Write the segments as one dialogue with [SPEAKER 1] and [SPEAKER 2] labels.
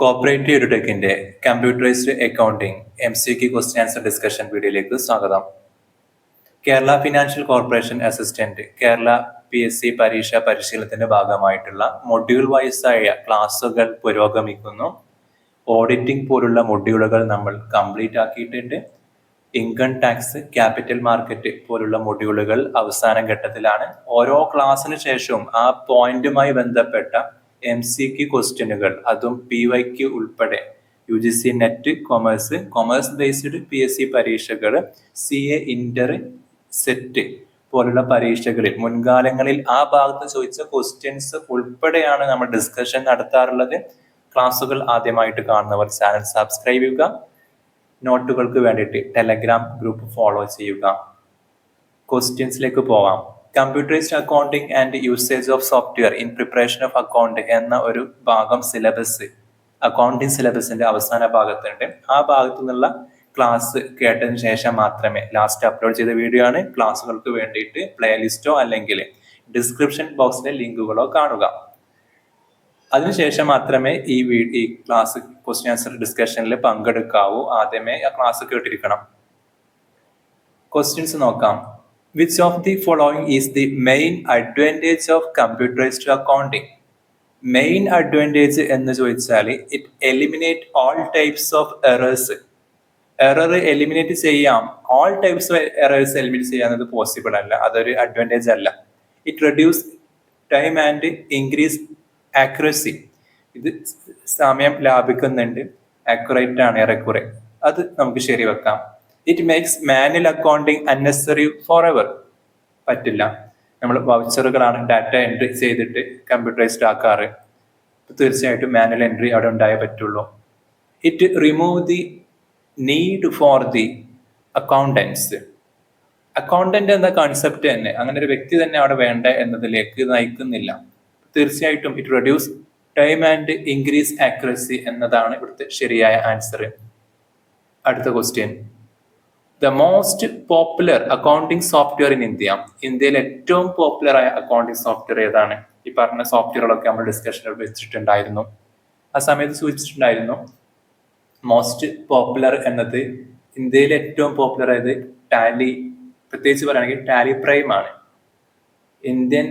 [SPEAKER 1] Cooperative എഡ്യൂടെക്കിന്റെ computerised accounting MCQ question answer discussion വീഡിയോയിലേക്ക് സ്വാഗതം. Kerala financial corporation assistant Kerala PSC പരീക്ഷാ പരിശീലനത്തിന്റെ ഭാഗമായിട്ടുള്ള മൊഡ്യൂൾ വൈസായ ക്ലാസ്സുകൾ പുരോഗമിക്കുന്നു. ഓഡിറ്റിംഗ് പോലുള്ള മൊഡ്യൂളുകൾ നമ്മൾ കംപ്ലീറ്റ് ആക്കിയിട്ടുണ്ട്. ഇൻകം ടാക്സ്, ക്യാപിറ്റൽ മാർക്കറ്റ് പോലുള്ള മൊഡ്യൂളുകൾ അവസാന ഘട്ടത്തിലാണ്. ഓരോ ക്ലാസ്സിന് ശേഷവും ആ പോയിന്റുമായി ബന്ധപ്പെട്ട MCQ ക്വസ്റ്റ്യനുകൾ, അതും PYQ ഉൾപ്പെടെ UGC net, commerce based PSC പരീക്ഷകൾ, CA ഇന്റർ, സെറ്റ് പോലുള്ള പരീക്ഷകളിൽ മുൻകാലങ്ങളിൽ ആ ഭാഗത്ത് ചോദിച്ച ക്വസ്റ്റ്യൻസ് ഉൾപ്പെടെയാണ് നമ്മൾ ഡിസ്കഷൻ നടത്താറുള്ളത്. ക്ലാസ്സുകൾ ആദ്യമായിട്ട് കാണുന്നവർ ചാനൽ സബ്സ്ക്രൈബ് ചെയ്യുക. നോട്ടുകൾക്ക് വേണ്ടിയിട്ട് ടെലഗ്രാം ഗ്രൂപ്പ് ഫോളോ ചെയ്യുക. ക്വസ്റ്റ്യൻസിലേക്ക് പോവാം. Computerised accounting and usage of software in preparation of account എന്ന ഒരു ഭാഗം സിലബസ്, അക്കൗണ്ടിംഗ് സിലബസിന്റെ അവസാന ഭാഗത്തുണ്ട്. ആ ഭാഗത്തു നിന്നുള്ള ക്ലാസ് കേട്ടതിന് ശേഷം മാത്രമേ, ലാസ്റ്റ് അപ്ലോഡ് ചെയ്ത വീഡിയോ ആണ്, ക്ലാസ്സുകൾക്ക് വേണ്ടിയിട്ട് പ്ലേലിസ്റ്റോ അല്ലെങ്കിൽ ഡിസ്ക്രിപ്ഷൻ ബോക്സിലെ ലിങ്കുകളോ കാണുക. അതിനുശേഷം മാത്രമേ ഈ ക്ലാസ് ക്വസ്റ്റ്യൻ ആൻസർ ഡിസ്കഷനിൽ പങ്കെടുക്കാവൂ. ആദ്യമേ ആ ക്ലാസ് കേട്ടിരിക്കണം. ക്വസ്റ്റ്യൻസ് നോക്കാം. Which of the following is the main advantage of computerized accounting? Main advantage എന്ന് ചോദിച്ചാൽ it eliminate all types of errors. Error eliminate ചെയ്യാം. All types of errors eliminate ചെയ്യാന്നത് possible അല്ല, അതൊരു advantage അല്ല. It reduce time and increase accuracy. ഇത് സമയം ലാഭിക്കുന്നുണ്ട്, ആക്യുറേറ്റ് ആണ് ഏറെക്കുറെ, അത് നമുക്ക് ശരിവെക്കാം. It makes manual accounting unnecessary for ever. പറ്റില്ല, നമ്മൾ വൗച്ചറുകളാണ് ഡാറ്റ എൻട്രി ചെയ്തിട്ട് കമ്പ്യൂട്ടറൈസ്ഡ് ആക്കാറ്. തീർച്ചയായിട്ടും മാനുവൽ എൻട്രി അവിടെ ഉണ്ടായേ പറ്റുള്ളൂ. It remove the need for the accountants. Accountant എന്ന കൺസെപ്റ്റ് തന്നെ, അങ്ങനെ ഒരു വ്യക്തി തന്നെ അവിടെ വേണ്ട എന്നതിലേക്ക് നയിക്കുന്നില്ല. തീർച്ചയായിട്ടും it reduce time and increase accuracy എന്നതാണ് ഇവിടുത്തെ ശരിയായ ആൻസർ. അടുത്ത question. The most popular accounting software in India. ഇന്ത്യയിൽ ഏറ്റവും പോപ്പുലർ ആയ അക്കൗണ്ടിംഗ് സോഫ്റ്റ്വെയർ ഏതാണ്? ഈ പറഞ്ഞ സോഫ്റ്റ്വെയറുകളൊക്കെ നമ്മൾ ഡിസ്കഷനിൽ വെച്ചിട്ടുണ്ടായിരുന്നു. ആ സമയത്ത് സൂചിപ്പിച്ചിട്ടുണ്ടായിരുന്നു മോസ്റ്റ് പോപ്പുലർ എന്നത് ഇന്ത്യയിൽ ഏറ്റവും പോപ്പുലർ ആയത് ടാലി, പ്രത്യേകിച്ച് പറയുകയാണെങ്കിൽ ടാലി പ്രൈം ആണ്. ഇന്ത്യൻ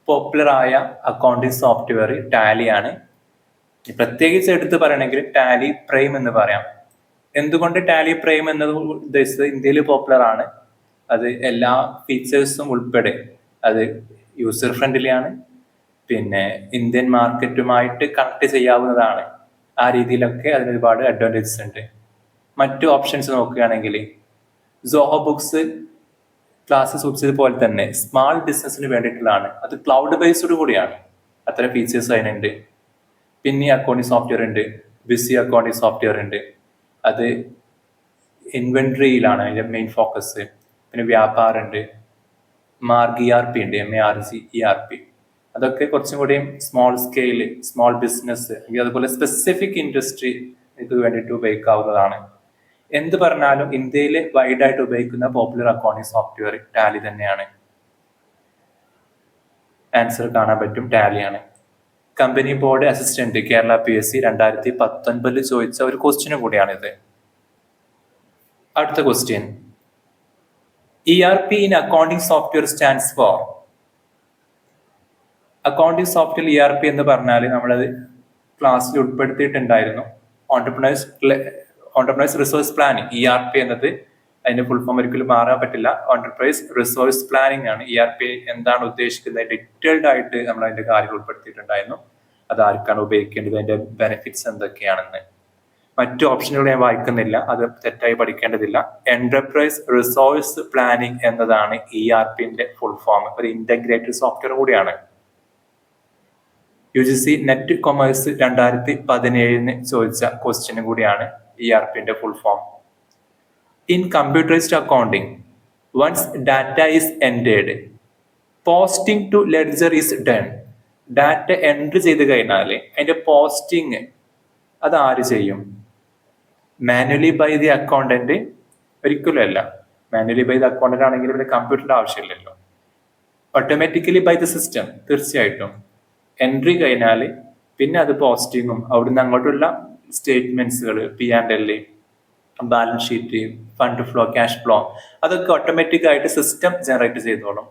[SPEAKER 1] പോപ്പുലർ ആയ അക്കൗണ്ടിംഗ് സോഫ്റ്റ്വെയർ ടാലിയാണ്. പ്രത്യേകിച്ച് എടുത്ത് പറയണമെങ്കിൽ ടാലി പ്രൈം എന്ന് പറയാം. എന്തുകൊണ്ട് ടാലി പ്രൈം എന്നത് ഉദ്ദേശിച്ചത് ഇന്ത്യയിൽ പോപ്പുലർ ആണ്, അത് എല്ലാ ഫീച്ചേഴ്സും ഉൾപ്പെടെ അത് യൂസർ ഫ്രണ്ട്ലി ആണ്, പിന്നെ ഇന്ത്യൻ മാർക്കറ്റുമായിട്ട് കണക്ട് ചെയ്യാവുന്നതാണ്. ആ രീതിയിലൊക്കെ അതിന് ഒരുപാട് അഡ്വാൻറ്റേജസ് ഉണ്ട്. മറ്റു ഓപ്ഷൻസ് നോക്കുകയാണെങ്കിൽ സോഹോ ബുക്സ് ക്ലാസ് സൂചിച്ചതുപോലെ തന്നെ സ്മാൾ ബിസിനസ്സിന് വേണ്ടിയിട്ടുള്ളതാണ്, അത് ക്ലൗഡ് ബേസ്ഡ് കൂടിയാണ്, അത്ര ഫീച്ചേഴ്സ് അതിനുണ്ട്. പിന്നെ അക്കൗണ്ടിങ് സോഫ്റ്റ്വെയർ ഉണ്ട്, ബിസി അക്കൗണ്ടിങ് സോഫ്റ്റ്വെയർ ഉണ്ട്, അത് ഇൻവെന്ററിയിലാണ് അതിന്റെ മെയിൻ ഫോക്കസ്. പിന്നെ വ്യാപാരമുണ്ട്, മാർഗ് ERP ഉണ്ട്, MARG ERP. അതൊക്കെ കുറച്ചും കൂടി സ്മോൾ സ്കെയില്, സ്മോൾ ബിസിനസ്, അതുപോലെ സ്പെസിഫിക് ഇൻഡസ്ട്രി ഇത് വേണ്ടിയിട്ട് ഉപയോഗിക്കാവുന്നതാണ്. എന്ത് പറഞ്ഞാലും ഇന്ത്യയിൽ വൈഡായിട്ട് ഉപയോഗിക്കുന്ന പോപ്പുലർ അക്കൗണ്ടിംഗ് സോഫ്റ്റ്വെയർ ടാലി തന്നെയാണ്. ആൻസർ കാണാൻ പറ്റും, ടാലിയാണ്. Company board assistant Kerala PSC 2019 ചോദിച്ച ഒരു ക്വസ്റ്റ്യൻ കൂടിയാണിത്. അടുത്ത question. ERP in accounting software stands for. Accounting software ERP എന്ന് പറഞ്ഞാൽ നമ്മളത് ക്ലാസ്സിൽ ഉൾപ്പെടുത്തിയിട്ടുണ്ടായിരുന്നു. Enterprise resource planning. ERP എന്നത് അതിന്റെ ഫുൾ ഫോം ഒരിക്കലും മാറാൻ പറ്റില്ല. ഓണ്ടർപ്രൈസ് റിസോഴ്സ് പ്ലാനിങ് ആണ്. ERP എന്താണ് ഉദ്ദേശിക്കുന്നത് ഡീറ്റെയിൽഡ് ആയിട്ട് നമ്മൾ അതിന്റെ കാര്യങ്ങൾ ഉൾപ്പെടുത്തിയിട്ടുണ്ടായിരുന്നു. അത് ആർക്കാണ് ഉപയോഗിക്കേണ്ടത്, അതിന്റെ ബെനിഫിറ്റ്സ് എന്തൊക്കെയാണെന്ന്. മറ്റു ഓപ്ഷനുകൾ ഞാൻ വായിക്കുന്നില്ല, അത് തെറ്റായി പഠിക്കേണ്ടതില്ല. എന്റർപ്രൈസ് റിസോഴ്സ് പ്ലാനിങ് എന്നതാണ് ERPന്റെ ഫുൾ ഫോം. ഒരു ഇന്റഗ്രേറ്റഡ് സോഫ്റ്റ്വെയർ കൂടിയാണ്. UGC നെറ്റ് കൊമേഴ്സ് 2017 ചോദിച്ച ക്വസ്റ്റ്യൻ കൂടിയാണ് ERPന്റെ full form. In computerised accounting, once data is entered, posting to ledger is done. Data entry ചെയ്ത് കഴിഞ്ഞാൽ അതിന്റെ പോസ്റ്റിംഗ് അത് ആര് ചെയ്യും? Manually by the accountant? ഒരിക്കലും അല്ല. മാനുവലി ബൈ ദി അക്കൗണ്ടന്റ് ആണെങ്കിൽ ഇവിടെ കമ്പ്യൂട്ടറിന്റെ ആവശ്യമില്ലല്ലോ. Automatically by the system. തീർച്ചയായിട്ടും എൻട്രി കഴിഞ്ഞാൽ പിന്നെ അത് പോസ്റ്റിങ്ങും അവിടുന്ന് അങ്ങോട്ടുള്ള സ്റ്റേറ്റ്മെന്റ്സുകൾ, P&L, balance sheet, fund flow, cash flow, അതൊക്കെ ഓട്ടോമാറ്റിക് ആയിട്ട് സിസ്റ്റം ജനറേറ്റ് ചെയ്തോളും.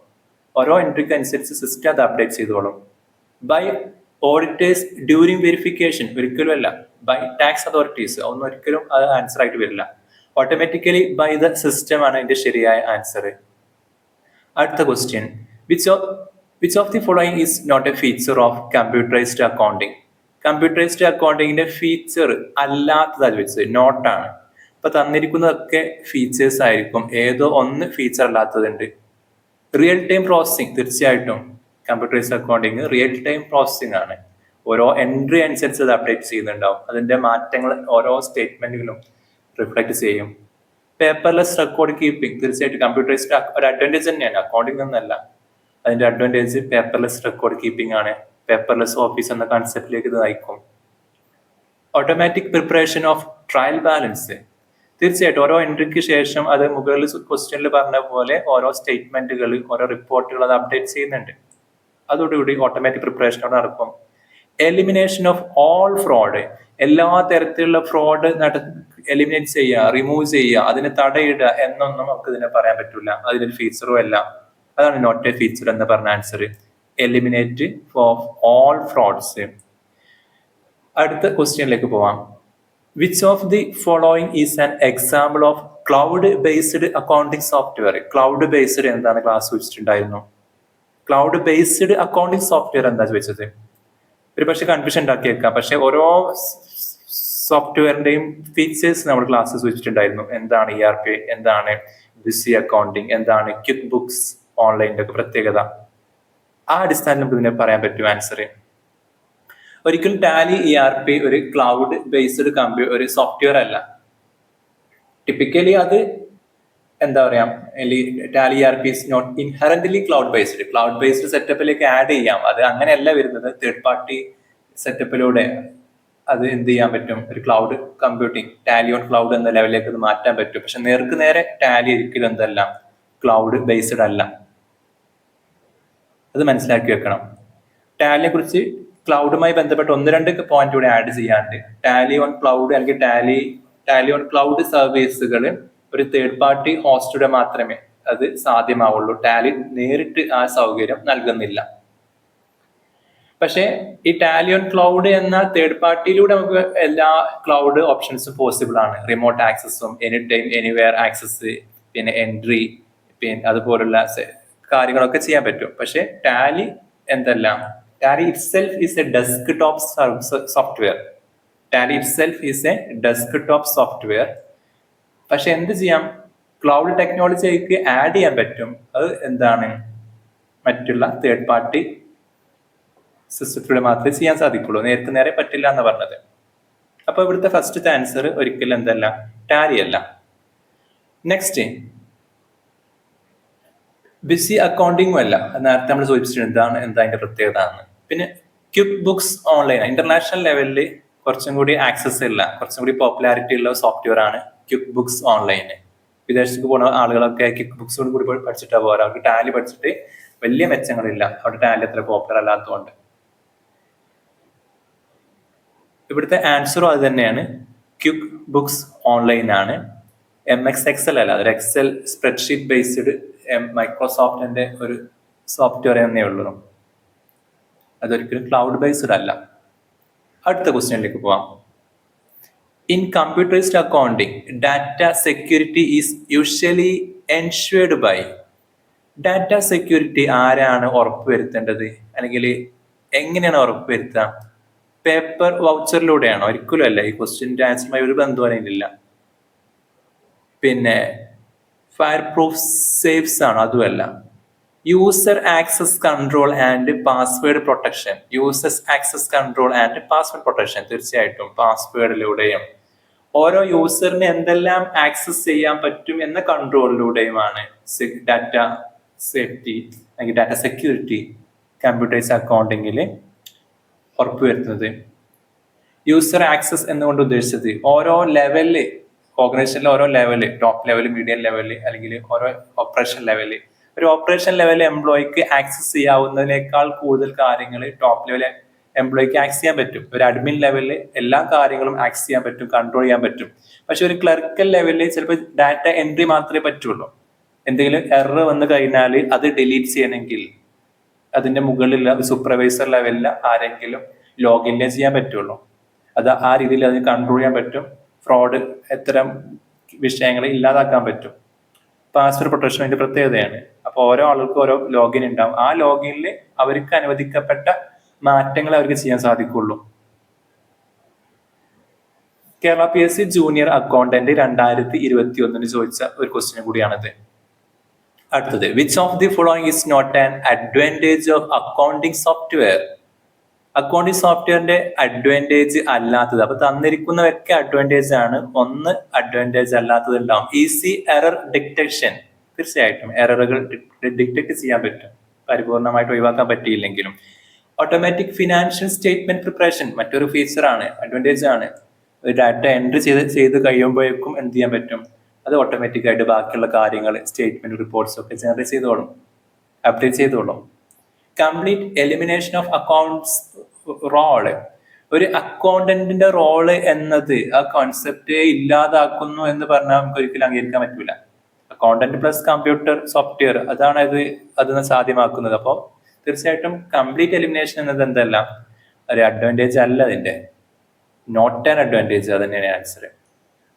[SPEAKER 1] ഓരോ എൻട്രിക്ക് അനുസരിച്ച് സിസ്റ്റം അത് അപ്ഡേറ്റ് ചെയ്തോളും. ബൈ ഓഡിറ്റേഴ്സ് ഡ്യൂറിങ് വെരിഫിക്കേഷൻ ഒരിക്കലും അല്ല. ബൈ ടാക്സ് അതോറിറ്റീസ് ഒന്നും ഒരിക്കലും അത് ആൻസർ ആയിട്ട് വരില്ല. ഓട്ടോമാറ്റിക്കലി ബൈ ദ സിസ്റ്റം ആണ് അതിന്റെ ശരിയായ ആൻസർ. അടുത്ത question, which of the following is not a feature of computerised accounting? Computerised അക്കൗണ്ടിങ്ങിന്റെ ഫീച്ചർ അല്ലാത്തതാണ് ചോദിച്ചത്, നോട്ടാണ്. ഇപ്പൊ തന്നിരിക്കുന്നതൊക്കെ ഫീച്ചേഴ്സ് ആയിരിക്കും, ഏതോ ഒന്ന് ഫീച്ചർ അല്ലാത്തതുണ്ട്. റിയൽ ടൈം പ്രോസസ്സിംഗ്, തീർച്ചയായിട്ടും computerised accounting real time processing ആണ്. ഓരോ എൻട്രി അനുസരിച്ച് അത് അപ്ഡേറ്റ് ചെയ്യുന്നുണ്ടാവും, അതിന്റെ മാറ്റങ്ങൾ ഓരോ സ്റ്റേറ്റ്മെന്റുകളും റിഫ്ലക്ട് ചെയ്യും. പേപ്പർലെസ് റെക്കോർഡ് കീപ്പിംഗ്, തീർച്ചയായിട്ടും കമ്പ്യൂട്ടറൈസ്ഡ് ഒരു അഡ്വാൻറ്റേജ് തന്നെയാണ്, അക്കൗണ്ടിങ് ഒന്നല്ല. അതിന്റെ അഡ്വാൻറ്റേജ് പേപ്പർലെസ് റെക്കോർഡ് കീപ്പിംഗ് ആണ്. പേപ്പർലെസ് ഓഫീസ് എന്ന കൺസെപ്റ്റിലേക്ക് ഇത് നയിക്കും. Automatic preparation of trial balance, തീർച്ചയായിട്ടും ഓരോ എൻട്രിക്ക് ശേഷം അത് മുകളിൽ ക്വസ്റ്റ്യനിൽ പറഞ്ഞ പോലെ ഓരോ സ്റ്റേറ്റ്മെന്റുകൾ, ഓരോ റിപ്പോർട്ടുകൾ അത് അപ്ഡേറ്റ് ചെയ്യുന്നുണ്ട്. അതോടുകൂടി ഓട്ടോമാറ്റിക് പ്രിപ്പറേഷൻ നടക്കും. എലിമിനേഷൻ ഓഫ് ഓൾ ഫ്രോഡ്, എല്ലാ തരത്തിലുള്ള ഫ്രോഡ് എലിമിനേറ്റ് ചെയ്യുക, റിമൂവ് ചെയ്യുക, അതിന് തടയിടുക എന്നൊന്നും നമുക്ക് ഇതിനെ പറയാൻ പറ്റില്ല. അതിനൊരു ഫീച്ചറും അല്ല. അതാണ് നോട്ട് എ ഫീച്ചർ എന്ന് പറഞ്ഞ answer. Eliminate of all fruits. അടുത്ത ക്വസ്റ്റ്യനിലേക്ക് പോവാം. Which of the following is an example of cloud based accounting software? Cloud based എന്താണ് ക്ലാസ് വെച്ചിട്ടുണ്ടായിരുന്നു. ക്ലൗഡ് ബേസ്ഡ് അക്കൗണ്ടിങ് സോഫ്റ്റ്വെയർ എന്താ ചോദിച്ചത്? ഒരു പക്ഷെ കൺഫ്യൂഷൻ ഉണ്ടാക്കിയേക്കാം, പക്ഷെ ഓരോ സോഫ്റ്റ്വെയറിന്റെയും ഫീച്ചേഴ്സ് നമ്മൾ ക്ലാസ്സസ് വെച്ചിട്ടുണ്ടായിരുന്നു. എന്താണ് ERP, എന്താണ് ബിസി അക്കൗണ്ടിങ്, എന്താണ് ക്വിക്ക് ബുക്സ് ഓൺലൈനിന്റെ ഒക്കെ പ്രത്യേകത. ആ അടിസ്ഥാനം നമുക്ക് ഇതിനെ പറയാൻ പറ്റും ആൻസർ. ഒരിക്കലും ടാലി ERP ഒരു ക്ലൗഡ് ബേസ്ഡ് ഒരു സോഫ്റ്റ്വെയർ അല്ല. ടിപ്പിക്കലി അത് എന്താ പറയാ, Tally ERP is not inherently cloud based. Cloud based സെറ്റപ്പിലേക്ക് ആഡ് ചെയ്യാം, അത് അങ്ങനെയല്ല വരുന്നത്. തേർഡ് പാർട്ടി സെറ്റപ്പിലൂടെ അത് എന്ത് ചെയ്യാൻ പറ്റും, ഒരു cloud computing, Tally on cloud എന്ന ലെവലിലേക്ക് അത് മാറ്റാൻ പറ്റും. പക്ഷെ നേർക്ക് നേരെ ടാലി ഒരിക്കലും എന്തല്ല, ക്ലൗഡ് ബേസ്ഡ് അല്ല. അത് മനസ്സിലാക്കി വെക്കണം. ടാലിനെ കുറിച്ച് ക്ലൗഡുമായി ബന്ധപ്പെട്ട് ഒന്ന് രണ്ട് പോയിന്റ് കൂടെ ആഡ് ചെയ്യാണ്ട്, ടാലി ഓൺ ക്ലൗഡ് അല്ലെങ്കിൽ ടാലി ഓൺ ക്ലൗഡ് സർവീസുകൾ ഒരു തേർഡ് പാർട്ടി ഹോസ്റ്റഡ് മാത്രമേ അത് സാധ്യമാവുള്ളൂ. ടാലി നേരിട്ട് ആ സൗകര്യം നൽകുന്നില്ല. പക്ഷെ ഈ ടാലി ഓൺ ക്ലൗഡ് എന്ന തേർഡ് പാർട്ടിയിലൂടെ നമുക്ക് എല്ലാ ക്ലൗഡ് ഓപ്ഷൻസും പോസിബിൾ ആണ്. റിമോട്ട് ആക്സസും, എനി ടൈം എനിവെയർ ആക്സസ്, പിന്നെ എൻട്രി, പിന്നെ അതുപോലുള്ള കാര്യങ്ങളൊക്കെ ചെയ്യാൻ പറ്റും. പക്ഷെ ടാലി എന്തല്ല, Tally itself is a desktop software. Tally itself is a desktop software. പക്ഷെ എന്ത് ചെയ്യാം, ക്ലൗഡ് ടെക്നോളജിക്ക് ആഡ് ചെയ്യാൻ പറ്റും. അത് എന്താണ്, മറ്റുള്ള തേർഡ് പാർട്ടി സിസ്റ്റത്തിലൂടെ മാത്രമേ ചെയ്യാൻ സാധിക്കുള്ളൂ, നേർക്ക് നേരെ പറ്റില്ല എന്ന് പറഞ്ഞത്. അപ്പൊ ഇവിടുത്തെ ഫസ്റ്റത്തെ ആൻസർ ഒരിക്കലും എന്തല്ല, ടാലി അല്ല. നെക്സ്റ്റ്, ബിസി അക്കൗണ്ടിങ്ങും അല്ല. നേരത്തെ നമ്മൾ ചോദിച്ചിട്ടുണ്ട് എന്താ അതിന്റെ പ്രത്യേകത എന്ന്. പിന്നെ ക്വിക്ക് ബുക്സ് ഓൺലൈൻ, ഇന്റർനാഷണൽ ലെവലിൽ കുറച്ചും കൂടി ആക്സസ് ഉള്ള, കുറച്ചും കൂടി പോപ്പുലാരിറ്റി ഉള്ള സോഫ്റ്റ്വെയർ ആണ് ക്വിക്ക് ബുക്സ് ഓൺലൈൻ. വിദേശത്തേക്ക് പോകുന്ന ആളുകളൊക്കെ ക്വിക്ക് ബുക്സ് കൂടി പഠിച്ചിട്ടാ പോരാ. അവർക്ക് ടാലി പഠിച്ചിട്ട് വലിയ മെച്ചങ്ങളില്ല, അവിടെ ടാലി അത്ര പോപ്പുലർ അല്ലാത്തതുകൊണ്ട്. ഇവിടുത്തെ ആൻസറും അത് തന്നെയാണ്, ക്വിക്ക് ബുക്സ് ഓൺലൈൻ ആണ്. MX Excel അല്ല, അതൊരു എക്സൽ സ്പ്രെഡ്ഷീറ്റ് ബേസ്ഡ് മൈക്രോസോഫ്റ്റിന്റെ ഒരു സോഫ്റ്റ്വെയർ എന്നേ ഉള്ളൂ. അതൊരിക്കലും ക്ലൗഡ് ബേസ്ഡ് അല്ല. അടുത്ത ക്വസ്റ്റ്യനിലേക്ക് പോവാം. In computerised accounting data security is usually ensured by. Data security ആരാണ് ഉറപ്പുവരുത്തേണ്ടത്, അല്ലെങ്കിൽ എങ്ങനെയാണ് ഉറപ്പുവരുത്തുക? പേപ്പർ വൗച്ചറിലൂടെയാണോ? ഒരിക്കലും അല്ല. ഈ ക്വസ്റ്റ്യൻ്റെ ആൻസറുമായി ഒരു ബന്ധവും അതിനില്ല. പിന്നെ ഫയർ പ്രൂഫ് സേഫ്സ് ആണോ? അതുമല്ല. User access control and password protection. Users access control and password protection, തീർച്ചയായിട്ടും പാസ്വേഡിലൂടെയും ഓരോ യൂസറിന് എന്തെല്ലാം ആക്സസ് ചെയ്യാൻ പറ്റും എന്ന കൺട്രോളിലൂടെയുമാണ് ഡാറ്റ സേഫ്റ്റി അല്ലെങ്കിൽ ഡാറ്റ സെക്യൂരിറ്റി കമ്പ്യൂട്ടറൈസ്ഡ് അക്കൗണ്ടിങ്ങിൽ ഉറപ്പുവരുത്തുന്നത്. യൂസർ ആക്സസ് എന്നുകൊണ്ട് ഉദ്ദേശിച്ചത് ഓരോ ലെവലില്, ഓർഗനൈസേഷനിലെ ഓരോ level, top level, medium level, അല്ലെങ്കിൽ ഓരോ ഓപ്പറേഷൻ ലെവല്. ഒരു ഓപ്പറേഷൻ ലെവലിൽ എംപ്ലോയിക്ക് ആക്സസ് ചെയ്യാവുന്നതിനേക്കാൾ കൂടുതൽ കാര്യങ്ങൾ ടോപ്പ് ലെവൽ എംപ്ലോയിക്ക് ആക്സ് ചെയ്യാൻ പറ്റും. ഒരു അഡ്മിൻ ലെവലിൽ എല്ലാ കാര്യങ്ങളും ആക്സ് ചെയ്യാൻ പറ്റും, കൺട്രോൾ ചെയ്യാൻ പറ്റും. പക്ഷെ ഒരു ക്ലർക്കൽ ലെവലിൽ ചിലപ്പോൾ ഡാറ്റ എൻട്രി മാത്രമേ പറ്റുള്ളൂ. എന്തെങ്കിലും എറർ വന്നു കഴിഞ്ഞാൽ അത് ഡിലീറ്റ് ചെയ്യണമെങ്കിൽ അതിന്റെ മുകളിലുള്ള സൂപ്പർവൈസർ ലെവലിൽ ആരെങ്കിലും ലോഗിൻ ചെയ്യാൻ പറ്റുള്ളൂ. അത് ആ രീതിയിൽ അതിന് കൺട്രോൾ ചെയ്യാൻ പറ്റും. ഫ്രോഡ് ഇത്തരം വിഷയങ്ങളെ ഇല്ലാതാക്കാൻ പറ്റും. പാസ്വേഡ് പ്രൊട്ടക്ഷൻ അതിന്റെ പ്രത്യേകതയാണ്. അപ്പോൾ ഓരോ ആളുകൾക്കും ഓരോ ലോഗിൻ ഉണ്ടാവും. ആ ലോഗിനിൽ അവർക്ക് അനുവദിക്കപ്പെട്ട മാറ്റങ്ങൾ അവർക്ക് ചെയ്യാൻ സാധിക്കുള്ളൂ. കേരള PSC ജൂനിയർ അക്കൗണ്ടന്റ് 2021 ചോദിച്ച ഒരു ക്വസ്റ്റ്യൻ കൂടിയാണിത്. അടുത്തത്, which of the following is not an advantage of accounting software? Accounting സോഫ്റ്റ്വെയറിന്റെ അഡ്വാൻറ്റേജ് അല്ലാത്തത്. അപ്പൊ തന്നിരിക്കുന്നതൊക്കെ അഡ്വാൻറ്റേജ് ആണ്, ഒന്ന് അഡ്വാൻറ്റേജ് അല്ലാത്തത് ഉണ്ടാവും. ഈസി എറർ ഡിറ്റക്ഷൻ, തീർച്ചയായിട്ടും എററുകൾ ഡിറ്റക്ട് ചെയ്യാൻ പറ്റും, പരിപൂർണമായിട്ട് ഒഴിവാക്കാൻ പറ്റിയില്ലെങ്കിലും. ഓട്ടോമാറ്റിക് ഫിനാൻഷ്യൽ സ്റ്റേറ്റ്മെന്റ് പ്രിപ്പറേഷൻ മറ്റൊരു ഫീച്ചറാണ്, അഡ്വാൻറ്റേജ് ആണ്. ഡാറ്റ എൻട്രി ചെയ്ത് കഴിയുമ്പോഴേക്കും എന്ത് ചെയ്യാൻ പറ്റും, അത് ഓട്ടോമാറ്റിക് ആയിട്ട് ബാക്കിയുള്ള കാര്യങ്ങൾ സ്റ്റേറ്റ്മെന്റ് റിപ്പോർട്ട്സ് ഒക്കെ ജനറേറ്റ് ചെയ്തോളും, അപ്ഡേറ്റ് ചെയ്തോളും. Complete elimination of accounts role, ഒരു അക്കൗണ്ടന്റിന്റെ റോള് എന്നത് ആ കോൺസെപ്റ്റ് ഇല്ലാതാക്കുന്നു എന്ന് പറഞ്ഞാൽ നമുക്ക് ഒരിക്കലും അംഗീകരിക്കാൻ പറ്റൂല. അക്കൗണ്ടന്റ് പ്ലസ് കമ്പ്യൂട്ടർ സോഫ്റ്റ്വെയർ അതാണ് അത് സാധ്യമാക്കുന്നത്. അപ്പോൾ തീർച്ചയായിട്ടും കംപ്ലീറ്റ് എലിമിനേഷൻ എന്നത് എന്തല്ല, ഒരു അഡ്വാൻറ്റേജ് അല്ല, അതിന്റെ നോട്ട് ആൻ അഡ്വാൻറ്റേജ്, അത് തന്നെയാണ് ആൻസർ.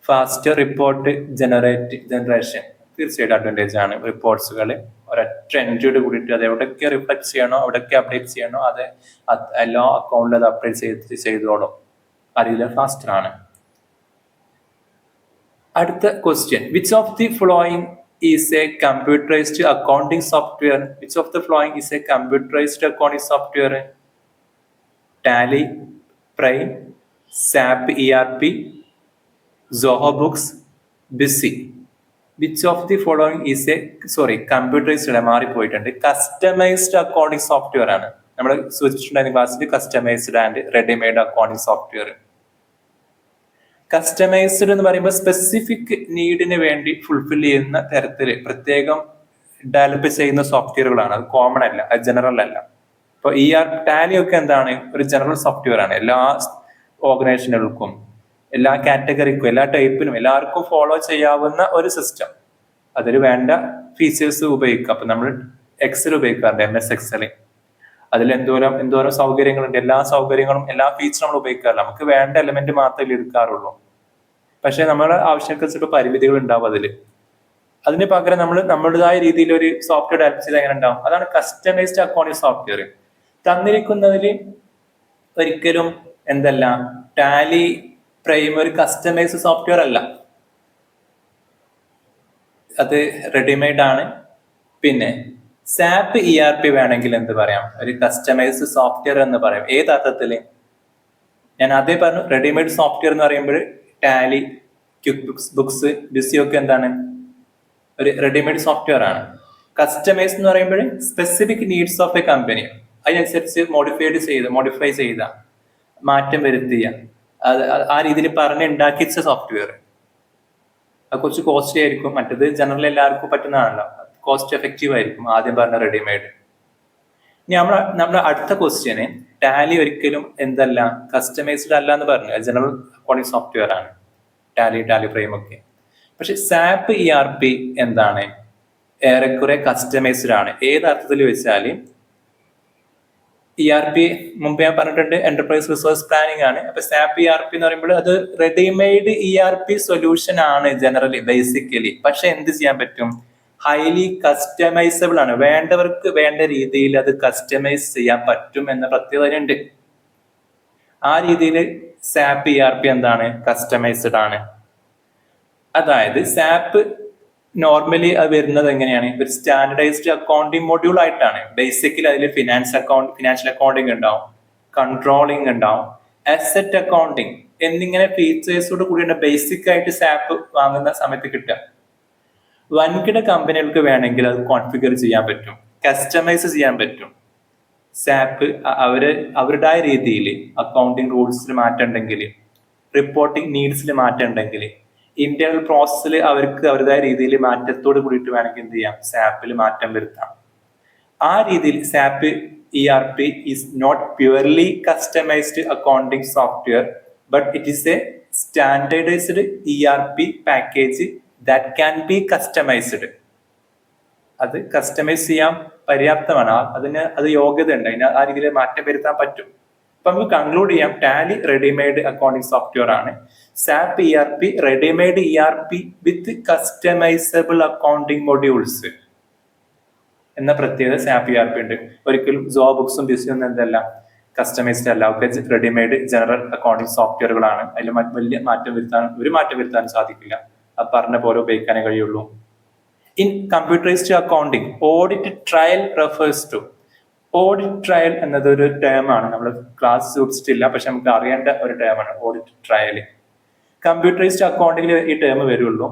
[SPEAKER 1] ഫാസ്റ്റ് റിപ്പോർട്ട് ജനറേഷൻ തീർച്ചയായിട്ടും അഡ്വാൻറ്റേജ് ആണ്. റിപ്പോർട്ട്സുകൾ ഒരൊറ്റ എൻട്രിയോട് കൂടിയിട്ട് അത് എവിടെയൊക്കെ റിഫ്ലക്ട് ചെയ്യണോ, എവിടെയൊക്കെ അപ്ഡേറ്റ് ചെയ്യണോ, അത് എല്ലാ അക്കൗണ്ടിലും അത് അപ്ഡേറ്റ് ചെയ്തോളും. അറിയില്ല, ഫാസ്റ്റർ ആണ്. അടുത്ത question, which of the following is a computerised accounting software? Which of the following is a computerised accounting software? Tally, Prime, SAP ERP, Zoho Books, BUSY. Which of the following is a computerised മാറിപ്പോയിട്ടുണ്ട്, customised accounting software ആണ്. നമ്മൾ സൂചിപ്പിച്ചിട്ടുണ്ടായിരുന്ന ക്ലാസ്സിൽ customised and readymade accounting software. Customised എന്ന് പറയുമ്പോൾ specific നീഡിന് വേണ്ടി fulfil ചെയ്യുന്ന തരത്തിൽ പ്രത്യേകം ഡെവലപ്പ് ചെയ്യുന്ന സോഫ്റ്റ്വെയറുകളാണ്. അത് കോമൺ അല്ല, അത് ജനറൽ അല്ല. ഇപ്പൊ ടാലി ഒക്കെ എന്താണ്, ഒരു ജനറൽ സോഫ്റ്റ്വെയർ ആണ്. എല്ലാ ഓർഗനൈസേഷനുകൾക്കും, എല്ലാ കാറ്റഗറിക്കും, എല്ലാ ടൈപ്പിനും എല്ലാവർക്കും ഫോളോ ചെയ്യാവുന്ന ഒരു സിസ്റ്റം. അതിൽ വേണ്ട ഫീച്ചേഴ്സ് ഉപയോഗിക്കാം. അപ്പൊ നമ്മൾ എക്സൽ ഉപയോഗിക്കാറുണ്ട്, MS Excel. അതിൽ എന്തോരം സൗകര്യങ്ങളുണ്ട്, എല്ലാ സൗകര്യങ്ങളും എല്ലാ ഫീച്ചറും നമ്മൾ ഉപയോഗിക്കാറില്ല. നമുക്ക് വേണ്ട എലമെന്റ് മാത്രമേ എടുക്കാറുള്ളൂ. പക്ഷെ നമ്മുടെ ആവശ്യങ്ങൾക്ക് പരിമിതികൾ ഉണ്ടാവും അതിൽ. അതിന് പകരം നമ്മൾ നമ്മുടേതായ രീതിയിൽ ഒരു സോഫ്റ്റ്വെയർ ഡെവലപ്പ് ചെയ്ത് എങ്ങനെ ഉണ്ടാവും, അതാണ് കസ്റ്റമൈസ്ഡ് അക്കൗണ്ടിങ് സോഫ്റ്റ്വെയർ. തന്നിരിക്കുന്നതിൽ ഒരിക്കലും എന്തല്ല, ടാലി പ്രൈം ഒരു കസ്റ്റമൈസ്ഡ് സോഫ്റ്റ്വെയർ അല്ല, അത് റെഡിമെയ്ഡ് ആണ്. പിന്നെ SAP ERP വേണമെങ്കിൽ എന്ത് പറയാം, ഒരു കസ്റ്റമൈസ്ഡ് സോഫ്റ്റ്വെയർ എന്ന് പറയാം. ഏത് അർത്ഥത്തില്? ഞാൻ ആദ്യം പറഞ്ഞു, റെഡിമെയ്ഡ് സോഫ്റ്റ്വെയർ എന്ന് പറയുമ്പോൾ ടാലി, ക്വിക്ക് ബുക്സ്, BUSY ഒക്കെ എന്താണ്, ഒരു റെഡിമെയ്ഡ് സോഫ്റ്റ്വെയർ ആണ്. കസ്റ്റമൈസ് എന്ന് പറയുമ്പോൾ specific needs of A company, അതിനനുസരിച്ച് മോഡിഫൈ ചെയ്ത മാറ്റം വരുത്തിയ ആ രീതിയിൽ ഉണ്ടാക്കിച്ച സോഫ്റ്റ്വെയർ. അത് കുറച്ച് കോസ്റ്റ്ലി ആയിരിക്കും. മറ്റത് ജനറൽ എല്ലാവർക്കും പറ്റുന്നതാണല്ലോ, കോസ്റ്റ് എഫക്റ്റീവ് ആയിരിക്കും ആദ്യം പറഞ്ഞ റെഡിമെയ്ഡ്. ഇനി നമ്മുടെ അടുത്ത ക്വസ്റ്റ്യന്, ടാലി ഒരിക്കലും എന്തല്ല, കസ്റ്റമൈസ്ഡ് അല്ല എന്ന് പറഞ്ഞു, ജനറൽ അക്കൗണ്ടിങ് സോഫ്റ്റ്വെയർ ആണ് ടാലി പ്രൈം ഒക്കെ. പക്ഷെ SAP ERP എന്താണ്, ഏറെക്കുറെ കസ്റ്റമൈസ്ഡ് ആണ്. ഏത് അർത്ഥത്തിൽ വെച്ചാൽ ERP മുമ്പ് ഞാൻ പറഞ്ഞിട്ടുണ്ട്, എന്റർപ്രൈസ് റിസോഴ്സ് പ്ലാനിങ് ആണ്. അപ്പൊ SAP ERP എന്ന് പറയുമ്പോൾ അത് റെഡിമെയ്ഡ് ERP സൊല്യൂഷൻ ആണ് ജനറലി, ബേസിക്കലി. പക്ഷെ എന്ത് ചെയ്യാൻ പറ്റും, ഹൈലി കസ്റ്റമൈസബിൾ ആണ്. വേണ്ടവർക്ക് വേണ്ട രീതിയിൽ അത് കസ്റ്റമൈസ് ചെയ്യാൻ പറ്റും എന്ന പ്രത്യേകത ഉണ്ട്. ആ രീതിയിൽ SAP ERP എന്താണ്, കസ്റ്റമൈസ്ഡ് ആണ്. അതായത് SAP നോർമലി അത് വരുന്നത് എങ്ങനെയാണ്, ഒരു സ്റ്റാൻഡർഡൈസ്ഡ് അക്കൗണ്ടിങ് മൊഡ്യൂൾ ആയിട്ടാണ്. ബേസിക്കലി അതിൽ ഫിനാൻഷ്യൽ അക്കൗണ്ടിങ് ഉണ്ടാവും, കൺട്രോളിങ് ഉണ്ടാവും, അസറ്റ് അക്കൗണ്ടിങ് എന്നിങ്ങനെ ഫീച്ചേഴ്സോട് കൂടിയാണ് ബേസിക് ആയിട്ട് SAP വാങ്ങുന്ന സമയത്ത് കിട്ടുക. വൻകിട കമ്പനികൾക്ക് വേണമെങ്കിൽ അത് കോൺഫിഗർ ചെയ്യാൻ പറ്റും, കസ്റ്റമൈസ് ചെയ്യാൻ പറ്റും. SAP അവരുടേതായ രീതിയിൽ അക്കൗണ്ടിങ് റൂൾസിൽ മാറ്റം ഉണ്ടെങ്കിൽ, റിപ്പോർട്ടിംഗ് നീഡ്സിൽ മാറ്റം ഉണ്ടെങ്കിൽ, ഇന്റേണൽ പ്രോസസ്സിൽ അവർക്ക് അവരുടേതായ രീതിയിൽ മാറ്റത്തോട് കൂടിയിട്ട് വേണമെങ്കിൽ എന്ത് ചെയ്യാം, SAPൽ മാറ്റം വരുത്താം. ആ രീതിയിൽ SAP ERP is not purely customized accounting software, but it is a standardized ERP package that can be customized. അത് കസ്റ്റമൈസ് ചെയ്യാൻ പര്യാപ്തമാണ്, അത് യോഗ്യത ഉണ്ട്, അതിന് ആ രീതിയിൽ മാറ്റം വരുത്താൻ പറ്റും. അപ്പൊ നമുക്ക് കൺക്ലൂഡ് ചെയ്യാം, ടാലി റെഡിമെയ്ഡ് അക്കൗണ്ടിങ് സോഫ്റ്റ്വെയർ ആണ്. സാപ്പ് ERP റെഡിമെയ്ഡ് ERP വിത്ത് കസ്റ്റമൈസബിൾ അക്കൗണ്ടിങ് മൊഡ്യൂൾസ് എന്ന പ്രത്യേകത സാപ്പ് ERP ഉണ്ട്. ഒരിക്കലും ജോബുക്സും ബിസിയും എന്തല്ല കസ്റ്റമൈസ്ഡ് അല്ല, ഒക്കെ റെഡിമെയ്ഡ് ജനറൽ അക്കൗണ്ടിങ് സോഫ്റ്റ്വെയറുകളാണ്. അതിൽ വലിയ ഒരു മാറ്റം വരുത്താൻ സാധിക്കില്ല, അത് പറഞ്ഞ പോലെ ഉപയോഗിക്കാനേ കഴിയുള്ളൂ. In computerised accounting audit trail refers to. Audit trail എന്നത് ഒരു ടേം ആണ്, നമ്മൾ ക്ലാസ് സൂചിച്ചിട്ടില്ല, പക്ഷെ നമുക്ക് അറിയേണ്ട ഒരു ടേം ആണ് ഓഡിറ്റ് ട്രയൽ. കമ്പ്യൂട്ടറൈസ്ഡ് അക്കൗണ്ടിങ്ങിൽ ഈ ടേം വരുള്ളൂ.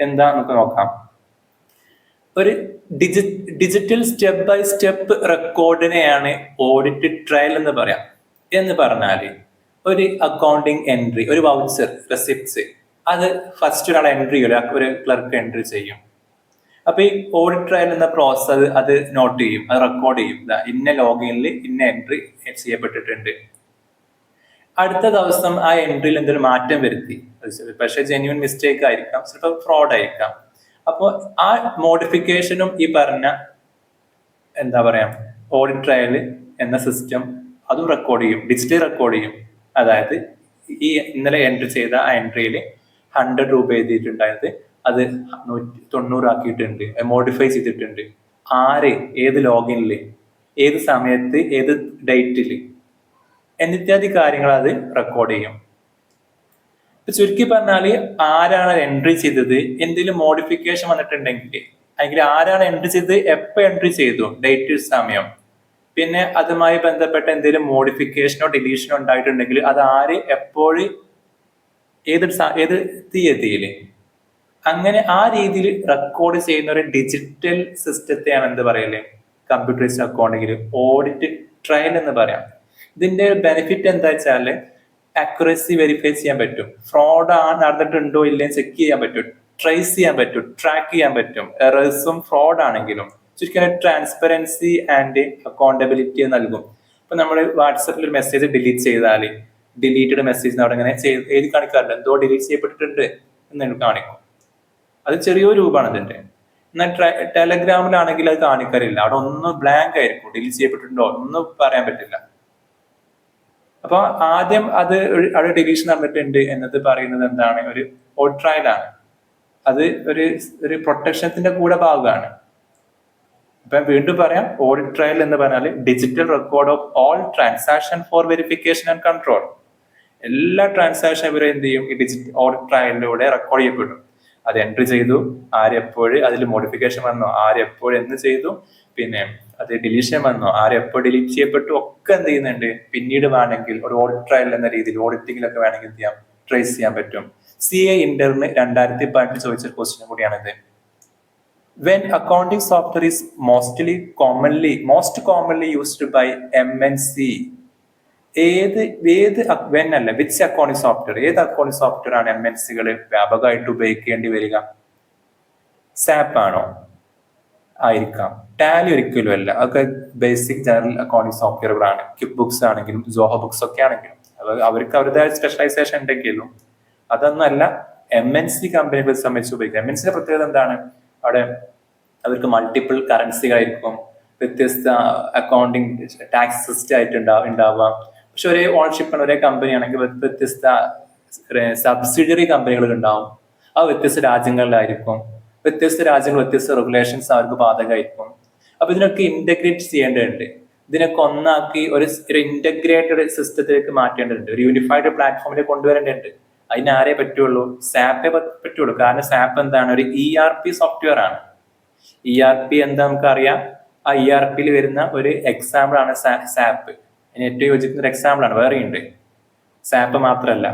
[SPEAKER 1] എന്താ നമുക്ക് നോക്കാം. ഒരു ഡിജിറ്റൽ സ്റ്റെപ്പ് ബൈ സ്റ്റെപ്പ് റെക്കോർഡിനെയാണ് ഓഡിറ്റ് ട്രയൽ എന്ന് പറയാം. എന്ന് പറഞ്ഞാൽ ഒരു അക്കൗണ്ടിങ് എൻട്രി, ഒരു വൗച്ചർ റെസിപ്റ്റ്സ്, അത് ഫസ്റ്റ് ഒരാൾ എൻട്രി ചെയ്യും, ഒരു ക്ലർക്ക് എൻട്രി ചെയ്യും. അപ്പൊ ഈ ഓഡിറ്റ് ട്രയൽ എന്ന പ്രോസസ് അത് നോട്ട് ചെയ്യും, അത് റെക്കോർഡ് ചെയ്യും. ഇന്ന ലോഗിനിൽ ഇന്ന എൻട്രി ചെയ്യപ്പെട്ടിട്ടുണ്ട്. അടുത്ത ദിവസം ആ എൻട്രിയിൽ എന്തൊരു മാറ്റം വരുത്തി, പക്ഷെ ജെന്യൂൻ മിസ്റ്റേക്ക് ആയിരിക്കാം, ചിലപ്പോൾ ഫ്രോഡ് ആയിരിക്കാം. അപ്പോൾ ആ മോഡിഫിക്കേഷനും ഈ പറഞ്ഞ എന്താ പറയാ ഓഡിറ്റ് ട്രയൽ എന്ന സിസ്റ്റം അതും റെക്കോർഡ് ചെയ്യും, ഡിജിറ്റലി റെക്കോർഡ് ചെയ്യും. അതായത് ഈ ഇന്നലെ എൻട്രി ചെയ്ത ആ എൻട്രിയിൽ 100 രൂപ എഴുതിയിട്ടുണ്ടായത് അത് 190 ആക്കിയിട്ടുണ്ട്, മോഡിഫൈ ചെയ്തിട്ടുണ്ട്, ആര് ഏത് ലോഗിനിൽ ഏത് സമയത്ത് ഏത് ഡേറ്റിൽ എന്നിത്യാദി കാര്യങ്ങൾ അത് റെക്കോർഡ് ചെയ്യും. ചുരുക്കി പറഞ്ഞാല് ആരാണ് എൻട്രി ചെയ്തത്, എന്തെങ്കിലും മോഡിഫിക്കേഷൻ വന്നിട്ടുണ്ടെങ്കിൽ, അല്ലെങ്കിൽ ആരാണ് എൻട്രി ചെയ്തത്, എപ്പോൾ എൻട്രി ചെയ്തു, ഡേറ്റ് സമയം, പിന്നെ അതുമായി ബന്ധപ്പെട്ട എന്തെങ്കിലും മോഡിഫിക്കേഷനോ ഡിലീഷനോ ഉണ്ടായിട്ടുണ്ടെങ്കിൽ അത് ആര് എപ്പോഴും ഏത് തീയതിയിൽ, അങ്ങനെ ആ രീതിയിൽ റെക്കോർഡ് ചെയ്യുന്ന ഒരു ഡിജിറ്റൽ സിസ്റ്റത്തെയാണ് എന്ത് പറയല് കമ്പ്യൂട്ടറൈസ്ഡ് അക്കൗണ്ടിങ്ങിൽ ഓഡിറ്റ് ട്രയൽ എന്ന് പറയാം. ഇതിന്റെ ബെനിഫിറ്റ് എന്താ വെച്ചാല് അക്യുറസി വെരിഫൈ ചെയ്യാൻ പറ്റും, ഫ്രോഡ് നടന്നിട്ടുണ്ടോ ഇല്ലെങ്കിൽ ചെക്ക് ചെയ്യാൻ പറ്റും, ട്രേസ് ചെയ്യാൻ പറ്റും, ട്രാക്ക് ചെയ്യാൻ പറ്റും, എറേഴ്സും ഫ്രോഡ് ആണെങ്കിലും. ശരിക്കും ട്രാൻസ്പെറൻസി ആൻഡ് അക്കൗണ്ടബിലിറ്റി നൽകും. ഇപ്പൊ നമ്മൾ വാട്സപ്പിൽ ഒരു മെസ്സേജ് ഡിലീറ്റ് ചെയ്താൽ ഡിലീറ്റഡ് മെസ്സേജ് അവിടെ ഇങ്ങനെ എഴുതി കാണിക്കാറുണ്ട്, എന്തോ ഡിലീറ്റ് ചെയ്യപ്പെട്ടിട്ടുണ്ട് എന്ന് കാണിക്കും. അത് ചെറിയൊരു രൂപമാണ് ഇതിന്റെ. എന്നാൽ ടെലഗ്രാമിലാണെങ്കിൽ അത് കാണിക്കാറില്ല, അവിടെ ഒന്നും ബ്ലാങ്ക് ആയിരിക്കും, ഡിലീറ്റ് ചെയ്യപ്പെട്ടിട്ടുണ്ടോ ഒന്നും പറയാൻ പറ്റില്ല. അപ്പൊ ആദ്യം അത് അവിടെ ഡിലീഷൻ നടന്നിട്ടുണ്ട് എന്നത് പറയുന്നത് എന്താണ്, ഒരു ഓഡിറ്റ് ട്രയലാണ്. അത് ഒരു പ്രൊട്ടക്ഷത്തിന്റെ കൂടെ ഭാഗമാണ്. അപ്പൊ വീണ്ടും പറയാം, ഓഡിറ്റ് ട്രയൽ എന്ന് പറഞ്ഞാൽ digital record of all transaction four verification and control. എല്ലാ ട്രാൻസാക്ഷൻ ഇവരെ എന്ത് ചെയ്യും, ഈ ഡിജിറ്റൽ ഓഡിറ്റ് ട്രയലിലൂടെ റെക്കോർഡ് ചെയ്യപ്പെടും. അത് എൻട്രി ചെയ്തു, ആരെപ്പോഴും അതിൽ മോഡിഫിക്കേഷൻ വന്നോ, ആരെപ്പോഴും എന്ന് ചെയ്തു, പിന്നെ അത് ഡിലീഷൻ വന്നോ, ആരെപ്പോൾ ഡിലീറ്റ് ചെയ്യപ്പെട്ടു, ഒക്കെ എന്ത് ചെയ്യുന്നുണ്ട് പിന്നീട് വേണമെങ്കിൽ ഒരു ഓഡിറ്റ് ട്രയൽ എന്ന രീതിയിൽ ഓഡിറ്റിങ്ങിലൊക്കെ വേണമെങ്കിൽ എന്ത് ചെയ്യാം, ട്രേസ് ചെയ്യാൻ പറ്റും. CA ഇന്ററിന് 2018 ചോദിച്ച ക്വസ്റ്റ്യൻ കൂടിയാണിത്. When accounting software is most commonly used by MNC, which accounting software, ഏത് അക്കൗണ്ടിങ് സോഫ്റ്റ്വെയർ ആണ് MNCകൾ വ്യാപകമായിട്ട് ഉപയോഗിക്കേണ്ടി വരിക? സാപ്പ് ആണോ? ആയിരിക്കാം. ടാലി ഒരിക്കലും അല്ല, അതൊക്കെ ബേസിക് ജനറൽ അക്കൗണ്ടിങ് സോഫ്റ്റ്വെയറുകളാണ്. ക്വിക്ക് ബുക്സ് ആണെങ്കിലും സോഹോ ബുക്സ് ഒക്കെ ആണെങ്കിലും അവർക്ക് അവരുടേതായ സ്പെഷ്യലൈസേഷൻ ഉണ്ടെങ്കിലും അതൊന്നല്ല MNC കമ്പനികളെ സംബന്ധിച്ച് ഉപയോഗിക്കുക. MNCയുടെ പ്രത്യേകത എന്താണ്, അവിടെ അവർക്ക് മൾട്ടിപ്പിൾ കറൻസികളായിരിക്കും, വ്യത്യസ്ത അക്കൗണ്ടിങ് ടാക്സ് സിസ്റ്റം ആയിട്ട് ഉണ്ടാവാം. പക്ഷെ ഒരേ ഓൺഷിപ്പാണ്, ഒരേ കമ്പനി ആണെങ്കിൽ വ്യത്യസ്ത സബ്സിഡിയറി കമ്പനികൾ ഉണ്ടാവും. ആ വ്യത്യസ്ത രാജ്യങ്ങളിലായിരിക്കും, വ്യത്യസ്ത രാജ്യങ്ങൾ വ്യത്യസ്ത റെഗുലേഷൻസ് അവർക്ക് ബാധകമായിരിക്കും. അപ്പൊ ഇതിനൊക്കെ ഇന്റഗ്രേറ്റ് ചെയ്യേണ്ടതുണ്ട്, ഇതിനൊക്കെ ഒന്നാക്കി ഒരു ഇന്റഗ്രേറ്റഡ് സിസ്റ്റത്തിലേക്ക് മാറ്റേണ്ടതുണ്ട്, ഒരു യൂണിഫൈഡ് പ്ലാറ്റ്ഫോമിലേക്ക് കൊണ്ടുവരേണ്ടതുണ്ട്. അതിന് ആരേ പറ്റുള്ളൂ, സാപ്പേ പറ്റുള്ളൂ. കാരണം സാപ്പ് എന്താണ്, ഒരു ERP സോഫ്റ്റ്വെയർ ആണ്. ERP എന്താ നമുക്കറിയാം, ആ ERPയിൽ വരുന്ന ഒരു എക്സാമ്പിൾ ആണ് സാപ്പ്. അതിന് ഏറ്റവും യോജിക്കുന്ന ഒരു എക്സാമ്പിൾ ആണ്, വേറെ ഉണ്ട്. സാപ്പ് മാത്രമല്ല,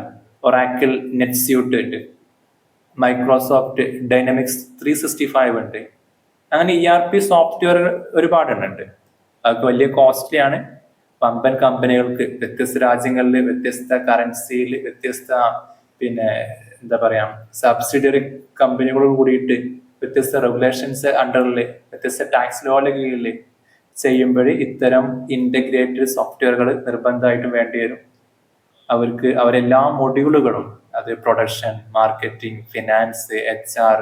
[SPEAKER 1] ഒറാക്കിൾ, നെറ്റ്സ്യൂട്ട് ഉണ്ട്, മൈക്രോസോഫ്റ്റ് ഡൈനാമിക്സ് 365 ഉണ്ട്. അങ്ങനെ ERP സോഫ്റ്റ്വെയർ ഒരുപാടുണ്ട്. അതൊക്കെ വലിയ കോസ്റ്റ്ലി ആണ്. വമ്പൻ കമ്പനികൾക്ക് വ്യത്യസ്ത രാജ്യങ്ങളിൽ വ്യത്യസ്ത കറൻസിയിൽ വ്യത്യസ്ത എന്താ പറയാ സബ്സിഡിയറി കമ്പനികളോട് കൂടിയിട്ട് വ്യത്യസ്ത റെഗുലേഷൻസ് അണ്ടറിൽ വ്യത്യസ്ത ടാക്സ് ലോയുടെ കീഴിൽ ചെയ്യുമ്പോൾ ഇത്തരം ഇൻ്റഗ്രേറ്റഡ് സോഫ്റ്റ്വെയറുകൾ നിർബന്ധമായിട്ടും വേണ്ടി വരും. അവരെല്ലാ മൊഡ്യൂളുകളും, അത് പ്രൊഡക്ഷൻ, മാർക്കറ്റിംഗ്, ഫിനാൻസ്, HR,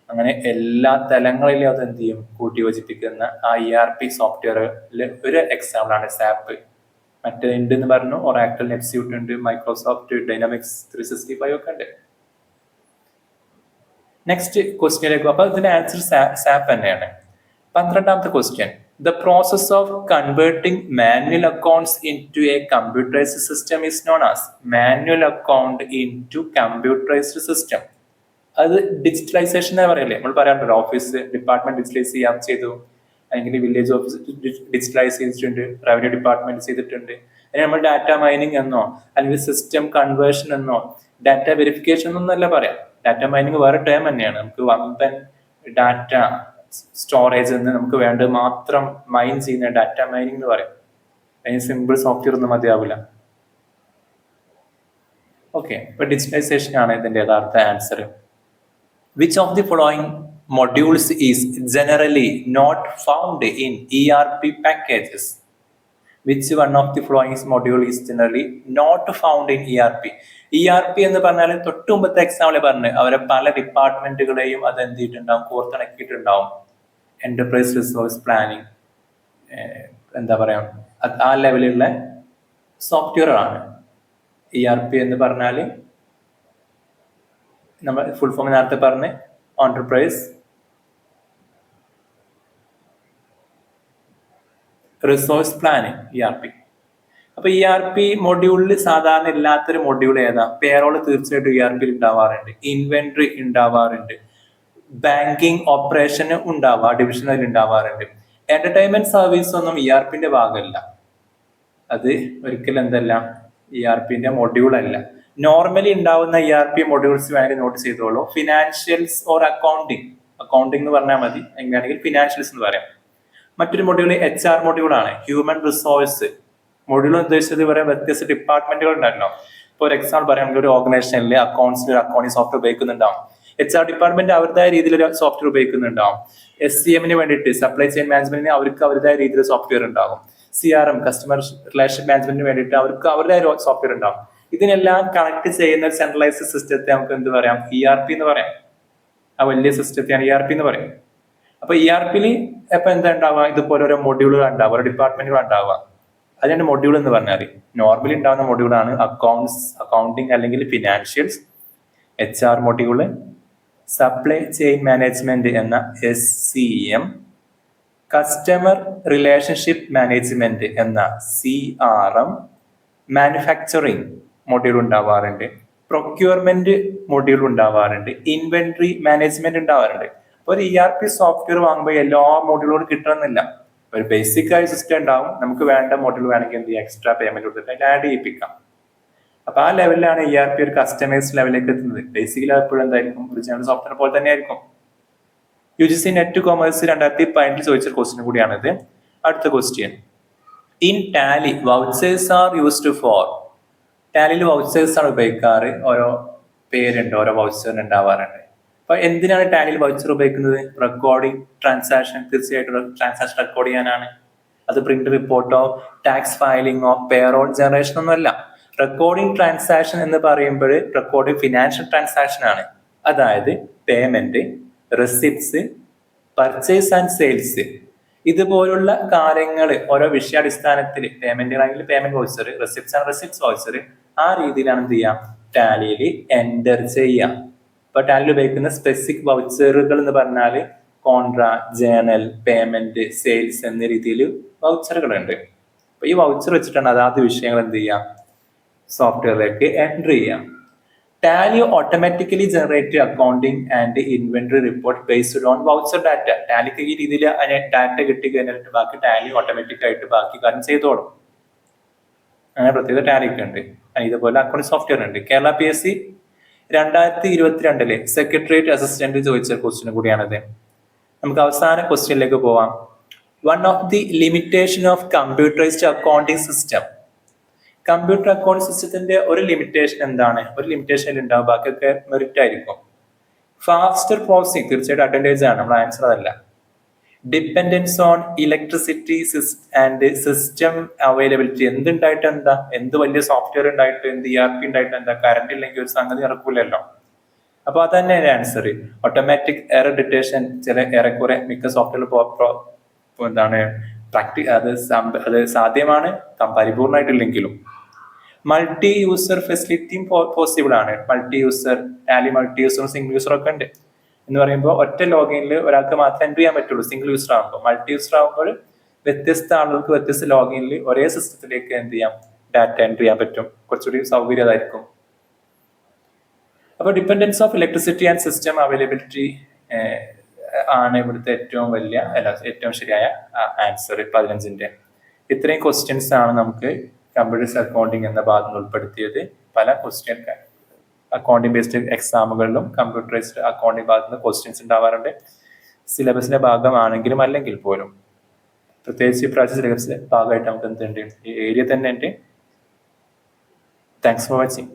[SPEAKER 1] അങ്ങനെ എല്ലാ തലങ്ങളിലും അത് എന്ത് ചെയ്യും, കൂട്ടി യോജിപ്പിക്കുന്ന ആ ERP സോഫ്റ്റ്വെയറിൽ ഒരു എക്സാമ്പിളാണ് സാപ്പ്. മറ്റേ ഉണ്ട് എന്ന് പറഞ്ഞു, ഒറാക്കിൾ, നെറ്റ്സ്യൂട്ട് ഉണ്ട്, മൈക്രോസോഫ്റ്റ് ഡൈനാമിക്സ് 365 ഒക്കെ ഉണ്ട്. നെക്സ്റ്റ് ക്വസ്റ്റ്യനിലേക്ക്. അപ്പൊ ഇതിന്റെ ആൻസർ സാപ്പ് തന്നെയാണ്. 12ാമത്തെ question. The process of converting manual accounts into a computerized system is known as manual account into computerized system. അത് ഡിജിറ്റലൈസേഷൻ എന്ന് പറയല്ലേ, നമ്മൾ പറയാറുണ്ടല്ലോ, ഓഫീസ് ഡിപ്പാർട്ട്മെന്റ് ഡിജിറ്റലൈസ് ചെയ്യാൻ ചെയ്തു, അല്ലെങ്കിൽ വില്ലേജ് ഓഫീസ് ഡിജിറ്റലൈസ് ചെയ്തിട്ടുണ്ട്, റവന്യൂ ഡിപ്പാർട്ട്മെന്റ് ചെയ്തിട്ടുണ്ട്. അതിന് നമ്മൾ ഡാറ്റ മൈനിങ് എന്നോ അല്ലെങ്കിൽ സിസ്റ്റം കൺവേർഷൻ എന്നോ ഡാറ്റ വെരിഫിക്കേഷൻ എന്നല്ല പറയാം. ഡാറ്റ മൈനിങ് വേറെ ടേം തന്നെയാണ്. നമുക്ക് വമ്പൻ ഡാറ്റ സ്റ്റോറേജ് എന്ന് നമുക്ക് വേണ്ടത് മാത്രം മൈൻ ചെയ്യുന്ന ഡാറ്റ മൈനിങ് എന്ന് പറയും. അതിന് സിമ്പിൾ സോഫ്റ്റ്വെയർ ഒന്നും മതിയാവില്ല. ഓക്കെ, ഇപ്പൊ ഡിജിറ്റലൈസേഷൻ ആണ് ഇതിന്റെ യഥാർത്ഥ answer. Which of the following modules is generally not found in ERP packages? Which one of the following module is generally not found in ERP? ERP എന്ന് പറഞ്ഞാൽ തൊട്ട് മുമ്പത്തെ എക്സാമ്പിൾ പറഞ്ഞു, അവരെ പല ഡിപ്പാർട്ട്മെന്റുകളെയും അത് എന്ത് ചെയ്തിട്ടുണ്ടാവും, കോർത്തിണക്കിയിട്ടുണ്ടാവും. എന്റർപ്രൈസ് റിസോഴ്സ് പ്ലാനിങ്, എന്താ പറയാ, ആ ലെവലിലുള്ള സോഫ്റ്റ്വെയർ ആണ് ERP എന്ന് പറഞ്ഞാൽ. നമ്മൾ ഫുൾ ഫോം നേരത്തെ പറഞ്ഞ്, എന്റർപ്രൈസ് റിസോഴ്സ് പ്ലാനിങ്, ERP. അപ്പൊ ERP മൊഡ്യൂളിൽ സാധാരണ ഇല്ലാത്തൊരു മൊഡ്യൂൾ ഏതാ? പേറോള് തീർച്ചയായിട്ടും ERP ഉണ്ടാവാറുണ്ട്, ഇൻവെന്ററി ഉണ്ടാവാറുണ്ട്, ബാങ്കിങ് ഓപ്പറേഷൻ ഉണ്ടാവാ, ഡിവിഷനിൽ ഉണ്ടാവാറുണ്ട്. എന്റർടൈൻമെന്റ് സർവീസ് ഒന്നും ERPന്റെ ഭാഗമല്ല. അത് ഒരിക്കലും എന്തല്ല, ERPന്റെ മൊഡ്യൂൾ അല്ല. നോർമലി ഉണ്ടാവുന്ന ERP മൊഡ്യൂൾസ് വേണമെങ്കിൽ നോട്ട് ചെയ്തോളൂ. ഫിനാൻഷ്യൽസ് ഓർ അക്കൗണ്ടിങ് എന്ന് പറഞ്ഞാൽ മതി, എങ്ങനെയാണെങ്കിൽ ഫിനാൻഷ്യൽസ് എന്ന് പറയാം. മറ്റൊരു മൊഡ്യൂൾ HR മൊഡ്യൂളാണ്, ഹ്യൂമൻ റിസോഴ്സ് മൊഡ്യൂൾ. ഉദ്ദേശിച്ചത് ഇവിടെ വ്യത്യസ്ത ഡിപ്പാർട്ട്മെന്റുകൾ ഉണ്ടല്ലോ. ഇപ്പോൾ ഒരു എക്സാമ്പിൾ പറയുകയാണെങ്കിൽ ഒരു ഓർഗനൈസേഷനിൽ അക്കൗണ്ട്സിൽ ഒരു അക്കൗണ്ടിങ് സോഫ്റ്റ്വെയർ ഉപയോഗിക്കുന്നുണ്ടാവും. HR ഡിപ്പാർട്ട്മെന്റ് അവരുടേതായ രീതിയിൽ ഒരു സോഫ്റ്റ്വെയർ ഉപയോഗിക്കുന്നുണ്ടാവും. SCMന് വേണ്ടിയിട്ട്, സപ്ലൈ ചെയിൻ മാനേജ്മെന്റിന് അവർക്ക് അവരുടേതായ രീതിയിൽ സോഫ്റ്റ്വെയർ ഉണ്ടാകും. CRM, കസ്റ്റമർ റിലേഷൻ മാനേജ്മെന്റിന് വേണ്ടിയിട്ട് അവർക്ക് അവരുടേതായ സോഫ്റ്റ്വെയർ ഉണ്ടാവും. ഇതിനെല്ലാം കണക്ട് ചെയ്യുന്ന സെൻട്രലൈസ്ഡ് സിസ്റ്റത്തെ നമുക്ക് എന്ത് പറയാം, ERP എന്ന് പറയാം. ആ വലിയ സിസ്റ്റത്തെയാണ് ERP എന്ന് പറയും. അപ്പൊ ERPയിൽ ഇപ്പൊ എന്താ ഉണ്ടാവുക, ഇതുപോലെ ഓരോ മൊഡ്യൂളുകൾ ഉണ്ടാവുക, ഓരോ ഡിപ്പാർട്ട്മെന്റുകൾ ഉണ്ടാവുക. അതിന്റെ മൊഡ്യൂൾ എന്ന് പറഞ്ഞാൽ നോർമലി ഉണ്ടാകുന്ന മൊഡ്യൂളാണ് അക്കൗണ്ടിങ് അല്ലെങ്കിൽ financials, HR module, supply chain management എന്ന SCM, കസ്റ്റമർ റിലേഷൻഷിപ്പ് മാനേജ്മെന്റ് എന്ന CRM, മാനുഫാക്ചറിങ് മൊഡ്യൂൾ ഉണ്ടാവാറുണ്ട്, പ്രൊക്യൂർമെന്റ് മൊഡ്യൂൾ ഉണ്ടാവാറുണ്ട്, ഇൻവെന്ററി മാനേജ്മെന്റ് ഉണ്ടാവാറുണ്ട്. ഒരു ERP സോഫ്റ്റ്വെയർ വാങ്ങുമ്പോൾ എല്ലാ മൊഡ്യൂളുകളും കിട്ടണമെന്നില്ല. ഒരു ബേസിക് ആയ സിസ്റ്റം ഉണ്ടാവും. നമുക്ക് വേണ്ട മൊഡ്യൂൾ വേണമെങ്കിൽ എന്ത് ചെയ്യാം, എക്സ്ട്രാ പേയ്മെന്റ് കൊടുത്തിട്ട് ആഡ് ചെയ്യിപ്പിക്കാം. അപ്പൊ ആ ലെവലിലാണ് ERP ഒരു കസ്റ്റമൈസ്ഡ് ലെവലിലേക്ക് എത്തുന്നത്. ബേസിക്കലി എപ്പോഴും എന്തായിരിക്കും, ഒരു ജനറൽ സോഫ്റ്റ്വെയർ പോലെ തന്നെ ആയിരിക്കും. UGC നെറ്റ് കോമേഴ്സ് 2018 ചോദിച്ച ക്വസ്റ്റ്യൻ കൂടിയാണിത്. അടുത്ത question. In Tally vouchers are used for. ടാലിയിൽ വൗച്ചേഴ്സ് ആണ് ഉപയോഗിക്കാറ്. ഓരോ പേരുണ്ട്, ഓരോ വൗച്ചറിന് ഉണ്ടാവാറുണ്ട്. അപ്പൊ എന്തിനാണ് ടാലിയിൽ വൗച്ചർ ഉപയോഗിക്കുന്നത്? റെക്കോർഡിംഗ് ട്രാൻസാക്ഷൻ, തീർച്ചയായിട്ടും ട്രാൻസാക്ഷൻ റെക്കോർഡ് ചെയ്യാനാണ്. അത് പ്രിന്റ് റിപ്പോർട്ടോ ടാക്സ് ഫയലിങ്ങോ പേറോൾ ജനറേഷൻ ഒന്നും അല്ല. റെക്കോർഡിംഗ് ട്രാൻസാക്ഷൻ എന്ന് പറയുമ്പോൾ റെക്കോർഡിംഗ് ഫിനാൻഷ്യൽ ട്രാൻസാക്ഷൻ ആണ്. അതായത് payment, receipts, purchase and sales, ഇതുപോലുള്ള കാര്യങ്ങൾ ഓരോ വിഷയാടിസ്ഥാനത്തിൽ, പേയ്മെന്റുകളാണെങ്കിൽ payment voucher, receipts and receipts voucher, ആ രീതിയിലാണ് എന്ത് ചെയ്യാം, ടാലിയിൽ എൻ്റർ ചെയ്യാം. ഇപ്പൊ ടാലിയിൽ ഉപയോഗിക്കുന്ന സ്പെസിഫിക് വൗച്ചറുകൾ എന്ന് പറഞ്ഞാൽ കോൺട്രാ, ജേണൽ, പേയ്മെന്റ്, സെയിൽസ് എന്ന രീതിയിൽ വൗച്ചറുകളുണ്ട്. അപ്പൊ ഈ വൗച്ചർ വെച്ചിട്ടാണ് അതാത് വിഷയങ്ങൾ എന്ത് ചെയ്യാം, സോഫ്റ്റ്വെയറിലേക്ക് എൻ്റർ ചെയ്യാം. Tally automatically generate accounting and inventory report based on voucher data. ടാലിക്ക് ഈ രീതിയിൽ ഡാറ്റ കിട്ടി കഴിഞ്ഞിട്ട് ബാക്കി ടാലി ഓട്ടോമാറ്റിക് ആയിട്ട് ബാക്കി കാര്യം ചെയ്തോളും. അങ്ങനെ പ്രത്യേക ടാലിക്ക് ഉണ്ട്. ഇതുപോലെ അക്കൗണ്ട് സോഫ്റ്റ്വെയർ ഉണ്ട്. കേരള PSC 2022 സെക്രട്ടേറിയറ്റ് അസിസ്റ്റന്റ് ചോദിച്ച ക്വസ്റ്റ്യൻ കൂടിയാണിത്. നമുക്ക് അവസാന ക്വസ്റ്റ്യനിലേക്ക് പോവാം. One of the limitation of computerised accounting system. Computer account സിസ്റ്റത്തിന്റെ ഒരു ലിമിറ്റേഷൻ എന്താണ്? ഒരു ലിമിറ്റേഷൻ ഉണ്ടാവും, ബാക്കിയൊക്കെ മെറിറ്റ് ആയിരിക്കും. ഫാസ്റ്റർ പ്രോസസിങ് തീർച്ചയായിട്ടും അഡ്വാൻറ്റേജ് ആണ്, നമ്മൾ ആൻസർ അതല്ല. Dependence on electricity and system availability. എന്തുണ്ടായിട്ട് എന്താ, എന്ത് വലിയ സോഫ്റ്റ്വെയർ ഉണ്ടായിട്ട് എന്ത് ERP ഉണ്ടായിട്ട് എന്താ, കറണ്ട് ഇല്ലെങ്കിൽ ഒരു സംഗതി നടക്കൂലല്ലോ. അപ്പൊ അത് തന്നെയാണ് ആൻസർ. ഓട്ടോമാറ്റിക് എറർ ഡിറ്റക്ഷൻ ചില ഏറെക്കുറെ മിക്ക സോഫ്റ്റ്വെയർ എന്താണ് അത് സാധ്യമാണ്, പരിപൂർണമായിട്ടില്ലെങ്കിലും. മൾട്ടി യൂസർ ഫെസിലിറ്റിയും പോസിബിൾ ആണ്. മൾട്ടി യൂസർ, ടാലി മൾട്ടി യൂസറും സിംഗിൾ യൂസറും ഒക്കെ ഉണ്ട്. എന്ന് പറയുമ്പോൾ ഒറ്റ ലോഗിനിൽ ഒരാൾക്ക് മാത്രമേ എൻട്രി ചെയ്യാൻ പറ്റുള്ളൂ സിംഗിൾ യൂസർ ആകുമ്പോൾ. മൾട്ടി യൂസർ ആകുമ്പോൾ വ്യത്യസ്ത ആളുകൾക്ക് വ്യത്യസ്ത ലോഗിനിൽ ഒരേ സിസ്റ്റത്തിലേക്ക് എന്ത് ചെയ്യാം, ഡാറ്റ എൻട്രി ചെയ്യാൻ പറ്റും. കുറച്ചുകൂടി സൗകര്യമായിരിക്കും. അപ്പോൾ dependence of electricity and system availability ആണ് ഇവിടുത്തെ ഏറ്റവും ശരിയായ ആൻസർ 15ന്റെ. ഇത്രയും ക്വസ്റ്റ്യൻസ് ആണ് നമുക്ക് കമ്പ്യൂട്ടർ അക്കൗണ്ടിങ് എന്ന ഭാഗത്ത് ഉൾപ്പെടുത്തിയത്. പല ക്വസ്റ്റ്യൻ അക്കൗണ്ടിങ് ബേസ്ഡ് എക്സാമുകളിലും കമ്പ്യൂട്ടറൈസ്ഡ് അക്കൗണ്ടിങ് ഭാഗത്ത് നിന്ന് ക്വസ്റ്റ്യൻസ് ഉണ്ടാവാറുണ്ട്. സിലബസിന്റെ ഭാഗമാണെങ്കിലും അല്ലെങ്കിൽ പോലും. പ്രത്യേകിച്ച് ഇപ്രാവശ്യം സിലബസിന്റെ ഭാഗമായിട്ട് നമുക്ക് എന്തുണ്ട്, ഈ ഏരിയ തന്നെ ഉണ്ട്. Thanks for watching.